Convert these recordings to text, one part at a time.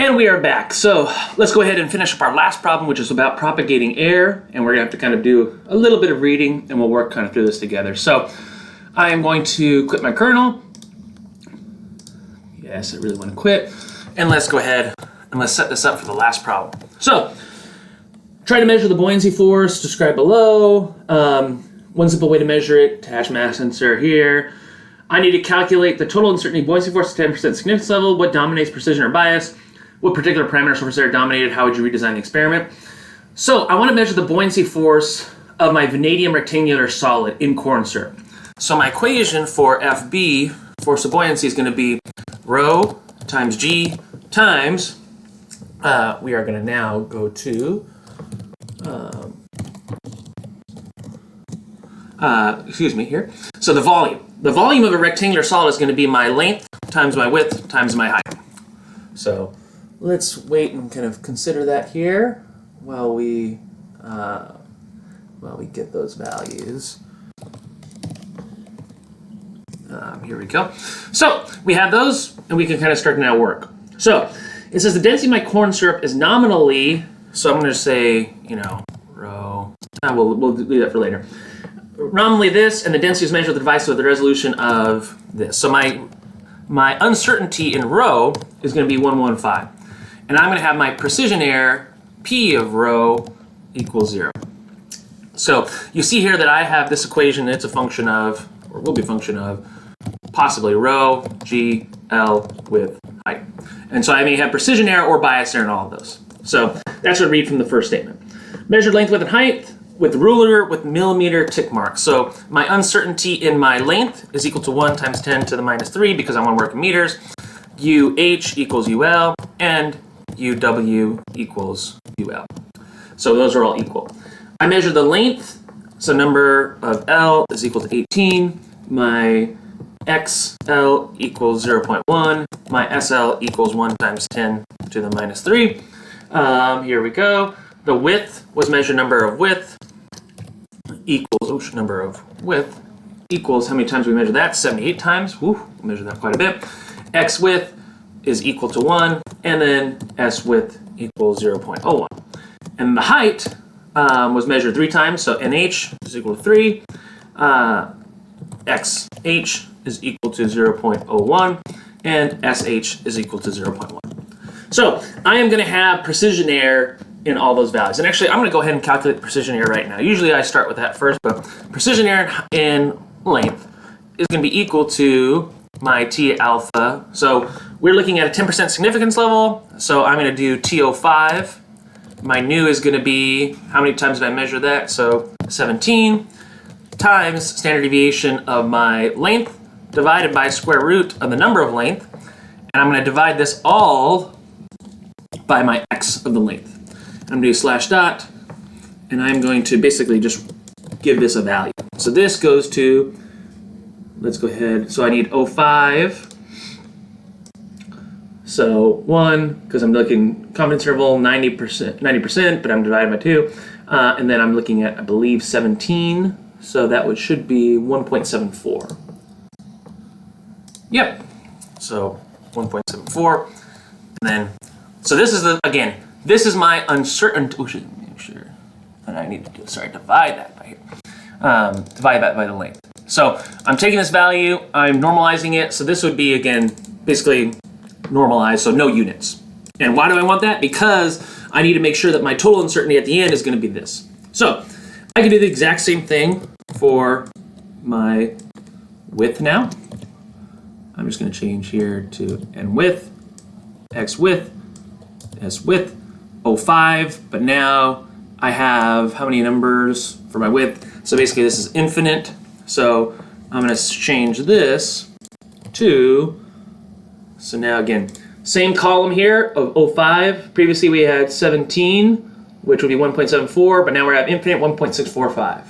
And we are back. So let's go ahead and finish up our last problem, which is about propagating air. And we're going to have to kind of do a little bit of reading, and we'll work kind of through this together. So I am going to quit my kernel. Yes, I really want to quit. And let's go ahead and let's set this up for the last problem. So try to measure the buoyancy force described below. One simple way to measure it, attach mass sensor here. I need to calculate the total uncertainty buoyancy force at 10% significance level. What dominates, precision or bias? What particular parameter surface area dominated? How would you redesign the experiment? So I want to measure the buoyancy force of my vanadium rectangular solid in corn syrup. So my equation for FB, force of buoyancy, is going to be rho times G times, we are going to now go to, here. So the volume. The volume of a rectangular solid is going to be my length times my width times my height. So let's wait and kind of consider that here while we get those values. Here we go. So we have those, and we can kind of start to now work. So it says the density of my corn syrup is nominally, so I'm going to say, rho. We'll do that for later. Nominally this, and the density is measured with the device with the resolution of this. So my uncertainty in rho is going to be 115. And I'm going to have my precision error, P of rho, equals 0. So you see here that I have this equation, and it's a function of, or will be a function of, possibly rho, G, L with height. And so I may have precision error or bias error in all of those. So that's what I read from the first statement. Measured length, width, and height with ruler with millimeter tick marks. So my uncertainty in my length is equal to 1 times 10 to the minus 3 because I want to work in meters. UH equals UL, and UW equals UL. So those are all equal. I measure the length, so number of L is equal to 18. My XL equals 0.1. My SL equals 1 times 10 to the minus 3. Here we go. The width was measured number of width equals, equals, how many times we measure that? 78 times. Woo, we measured that quite a bit. X width is equal to 1, and then S width equals 0.01. And the height was measured 3 times, so NH is equal to 3. XH is equal to 0.01, and SH is equal to 0.1. So I am going to have precision error in all those values. And actually, I'm going to go ahead and calculate the precision error right now. Usually I start with that first, but precision error in length is going to be equal to my T alpha. So we're looking at a 10% significance level. So I'm going to do TO5. My nu is going to be, how many times did I measure that? So 17 times standard deviation of my length divided by square root of the number of length. And I'm going to divide this all by my x of the length. I'm going to do slash dot, and I'm going to basically just give this a value. So this goes to, let's go ahead, so I need 0.5. So 1, because I'm looking confidence interval 90%, but I'm divided by 2. And then I'm looking at, I believe, 17. So that should be 1.74. Yep. So 1.74. And then, so this is this is my uncertain, make sure that I need to do, divide that by here. Divide that by the length. So I'm taking this value, I'm normalizing it. So this would be, again, basically normalized, so no units. And why do I want that? Because I need to make sure that my total uncertainty at the end is going to be this. So I can do the exact same thing for my width now. I'm just going to change here to N width, X width, S width, 0.5, but now I have how many numbers for my width? So basically this is infinite. So I'm going to change this to, so now again, same column here of 0.5. Previously we had 17, which would be 1.74, but now we're at infinite 1.645.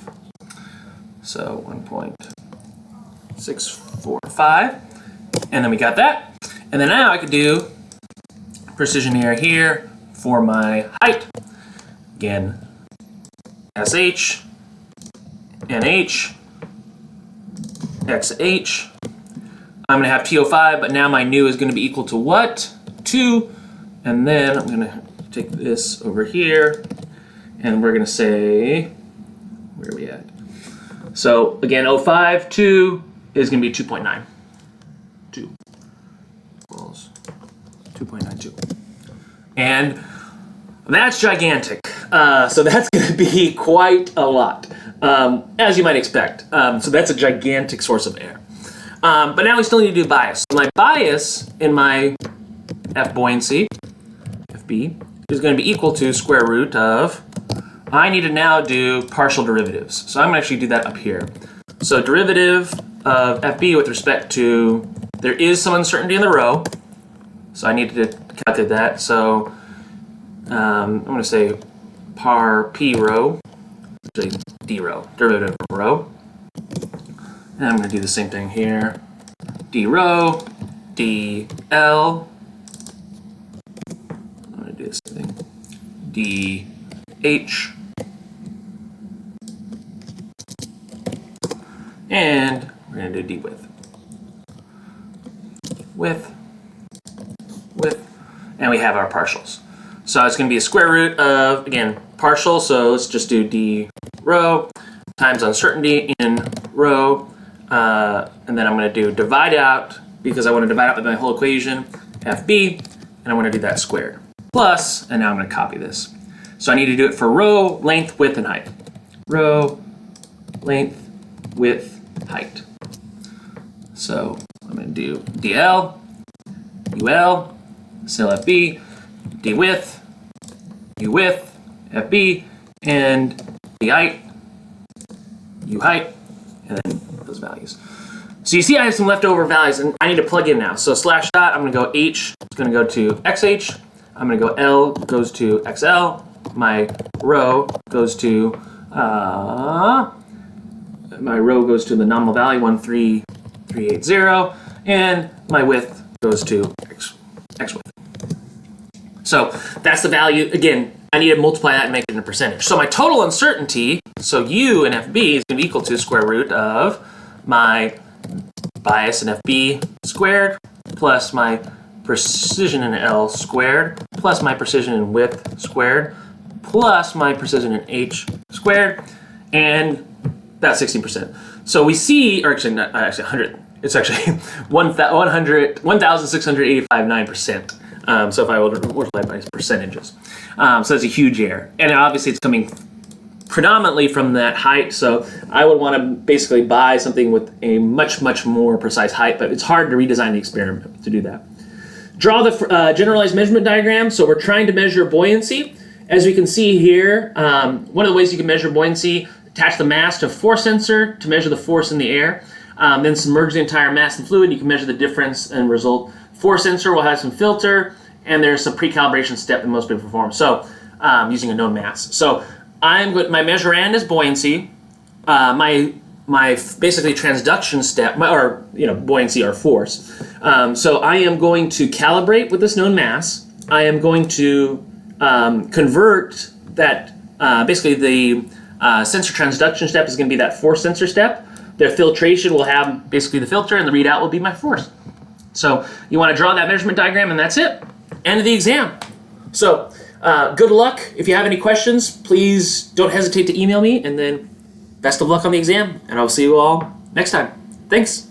So 1.645, and then we got that. And then now I could do precision error here for my height. Again, SH, NH, XH. I'm going to have TO5, but now my nu is going to be equal to what? 2 And then I'm going to take this over here, and we're going to say, where are we at? So again, 0.5, 2 is going to be 2.9. 2 equals 2.92. And that's gigantic. So that's going to be quite a lot, as you might expect. So that's a gigantic source of error. But now we still need to do bias. So my bias in my F buoyancy, FB, is going to be equal to square root of, I need to now do partial derivatives. So I'm going to actually do that up here. So derivative of FB with respect to, there is some uncertainty in the row. So I need to calculate that. So I'm going to say par P row, actually D row, derivative of row. And I'm going to do the same thing here. D row, DL. I'm going to do the same thing. DH. And we're going to do D width. Width. And we have our partials. So it's going to be a square root of, again, partial. So let's just do D row times uncertainty in row. And then I'm going to do divide out, because I want to divide out with my whole equation, FB, and I want to do that squared. Plus, and now I'm going to copy this. So I need to do it for row, length, width, and height. Row, length, width, height. So I'm going to do DL, UL, cell FB, D width, U width, FB, and D height, U height, and then those values. So you see I have some leftover values, and I need to plug in now. So slash dot, I'm going to go H, it's going to go to XH, I'm going to go L, goes to XL, my row goes to, the nominal value, 13380, and my width goes to X width. So that's the value. Again, I need to multiply that and make it in a percentage. So my total uncertainty, so U in FB is going to be equal to square root of my bias in FB squared plus my precision in L squared plus my precision in width squared plus my precision in H squared, and that's 16%. So we see, or actually not actually 100. It's actually 1,685.9%. So if I will multiply by percentages, so that's a huge error, and obviously it's coming predominantly from that height. So I would want to basically buy something with a much more precise height, but it's hard to redesign the experiment to do that. Draw the generalized measurement diagram. So we're trying to measure buoyancy. As we can see here, one of the ways you can measure buoyancy: attach the mass to a force sensor to measure the force in the air. Then submerge the entire mass in fluid. You can measure the difference and result. Force sensor will have some filter, and there's some pre-calibration step that most people perform. So using a known mass. So my measurand is buoyancy. My basically transduction step, buoyancy or force. So I am going to calibrate with this known mass. I am going to convert that. Basically, the sensor transduction step is going to be that force sensor step. Their filtration will have basically the filter, and the readout will be my force. So you want to draw that measurement diagram, and that's it. End of the exam. So good luck. If you have any questions, please don't hesitate to email me, and then best of luck on the exam, and I'll see you all next time. Thanks.